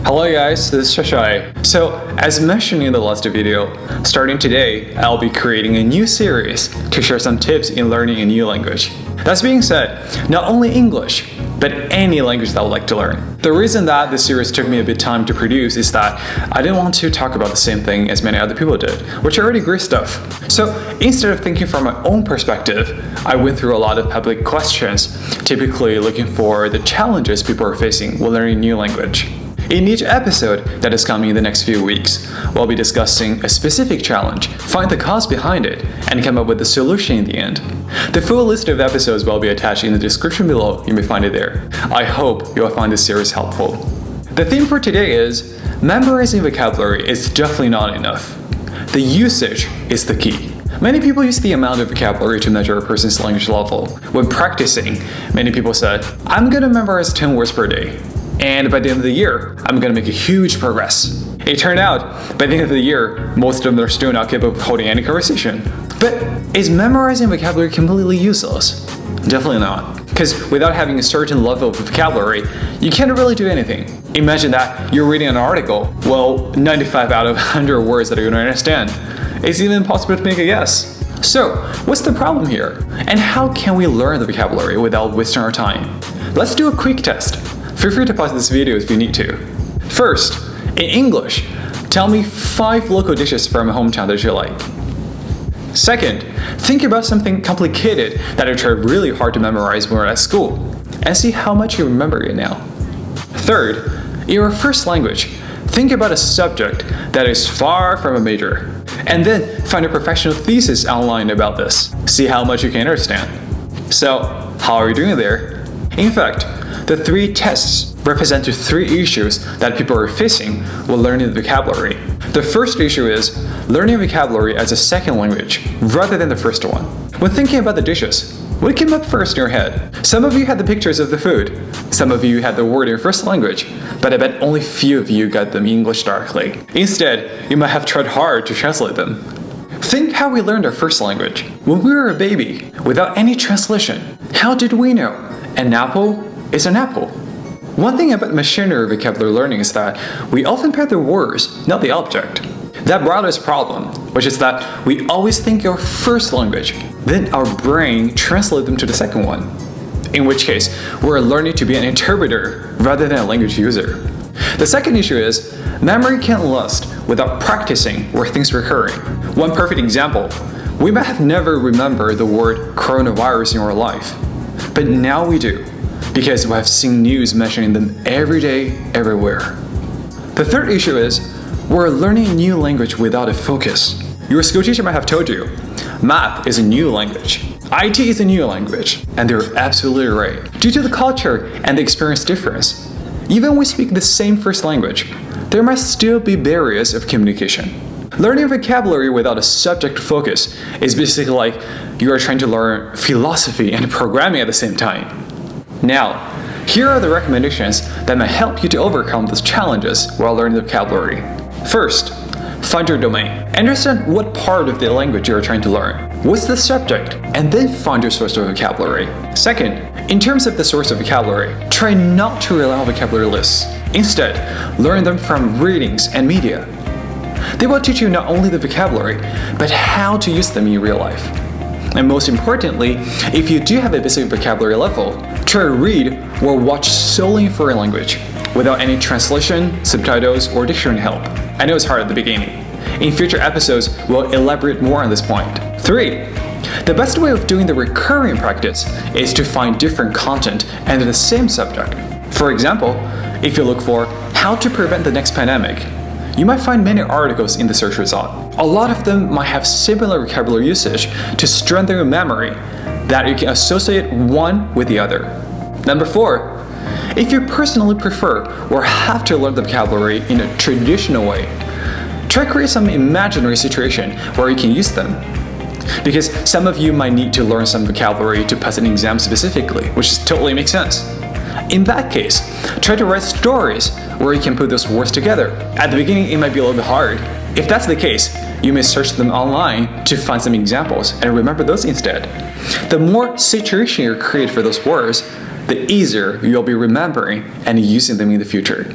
Hello guys, this is Shashai. So, as mentioned in the last video, starting today, I'll be creating a new series to share some tips in learning a new language. That being said, not only English, but any language that I would like to learn. The reason that this series took me a bit of time to produce is that I didn't want to talk about the same thing as many other people did, which are already great stuff. So instead of thinking from my own perspective, I went through a lot of public questions, typically looking for the challenges people are facing when learning a new language. In each episode that is coming in the next few weeks, we'll be discussing a specific challenge, find the cause behind it, and come up with a solution in the end. The full list of episodes will be attached in the description below. You may find it there. I hope you will find this series helpful. The theme for today is memorizing vocabulary is definitely not enough. The usage is the key. Many people use the amount of vocabulary to measure a person's language level. When practicing, many people said, I'm gonna memorize 10 words per day. And by the end of the year, I'm gonna make a huge progress. It turned out, by the end of the year, most of them are still not capable of holding any conversation. But is memorizing vocabulary completely useless? Definitely not. Because without having a certain level of vocabulary, you can't really do anything. Imagine that you're reading an article, 95 out of 100 words that you don't understand. It's even impossible to make a guess. So, what's the problem here? And how can we learn the vocabulary without wasting our time? Let's do a quick test. Feel free to pause this video if you need to. First, in English, tell me 5 local dishes from a hometown that you like. Second, think about something complicated that you tried really hard to memorize when you were at school, and see how much you remember it now. Third, in your first language, think about a subject that is far from a major, and then find a professional thesis online about this. See how much you can understand. So, how are you doing there? In fact, the 3 tests represent the 3 issues that people are facing while learning the vocabulary. The first issue is learning vocabulary as a second language rather than the first one. When thinking about the dishes, what came up first in your head? Some of you had the pictures of the food. Some of you had the word in your first language, but I bet only few of you got them in English directly. Instead, you might have tried hard to translate them. Think how we learned our first language. When we were a baby, without any translation, how did we know an apple is an apple? One thing about machinery vocabulary learning is that we often pair the words, not the object. That brought us a problem, which is that we always think our first language, then our brain translates them to the second one. In which case, we're learning to be an interpreter rather than a language user. The second issue is memory can't last without practicing where things are occurring. One perfect example, we might have never remembered the word coronavirus in our life, but now we do, because we have seen news mentioning them every day, everywhere. The third issue is we're learning a new language without a focus. Your school teacher might have told you, math is a new language, IT is a new language, and they're absolutely right. Due to the culture and the experience difference, even when we speak the same first language, there might still be barriers of communication. Learning vocabulary without a subject focus is basically like you are trying to learn philosophy and programming at the same time. Now, here are the recommendations that may help you to overcome those challenges while learning the vocabulary. First, find your domain. Understand what part of the language you are trying to learn. What's the subject? And then find your source of vocabulary. Second, in terms of the source of vocabulary, try not to rely on vocabulary lists. Instead, learn them from readings and media. They will teach you not only the vocabulary, but how to use them in real life. And most importantly, if you do have a basic vocabulary level, try to read or watch solely in foreign language, without any translation, subtitles, or dictionary help. I know it's hard at the beginning. In future episodes, we'll elaborate more on this point. 3. The best way of doing the recurring practice is to find different content under the same subject. For example, if you look for how to prevent the next pandemic, you might find many articles in the search result. A lot of them might have similar vocabulary usage to strengthen your memory that you can associate one with the other. Number 4, if you personally prefer or have to learn the vocabulary in a traditional way, try to create some imaginary situation where you can use them. Because some of you might need to learn some vocabulary to pass an exam specifically, which totally makes sense. In that case, try to write stories where you can put those words together. At the beginning, it might be a little bit hard. If that's the case, you may search them online to find some examples and remember those instead. The more situation you create for those words, the easier you'll be remembering and using them in the future.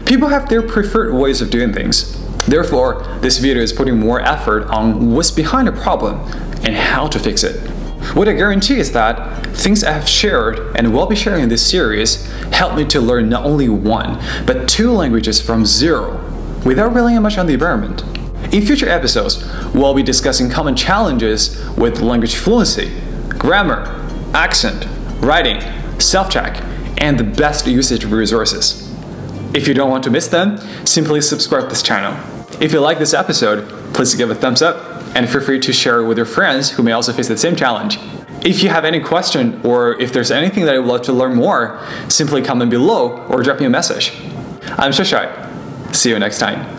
People have their preferred ways of doing things. Therefore, this video is putting more effort on what's behind the problem and how to fix it. What I guarantee is that things I have shared and will be sharing in this series helped me to learn not only one, but 2 languages from zero, without relying much on the environment. In future episodes, we'll be discussing common challenges with language fluency, grammar, accent, writing, self-check, and the best usage resources. If you don't want to miss them, simply subscribe to this channel. If you like this episode, please give a thumbs up and feel free to share it with your friends who may also face the same challenge. If you have any question or if there's anything that you would like to learn more, simply comment below or drop me a message. I'm Shashai. See you next time.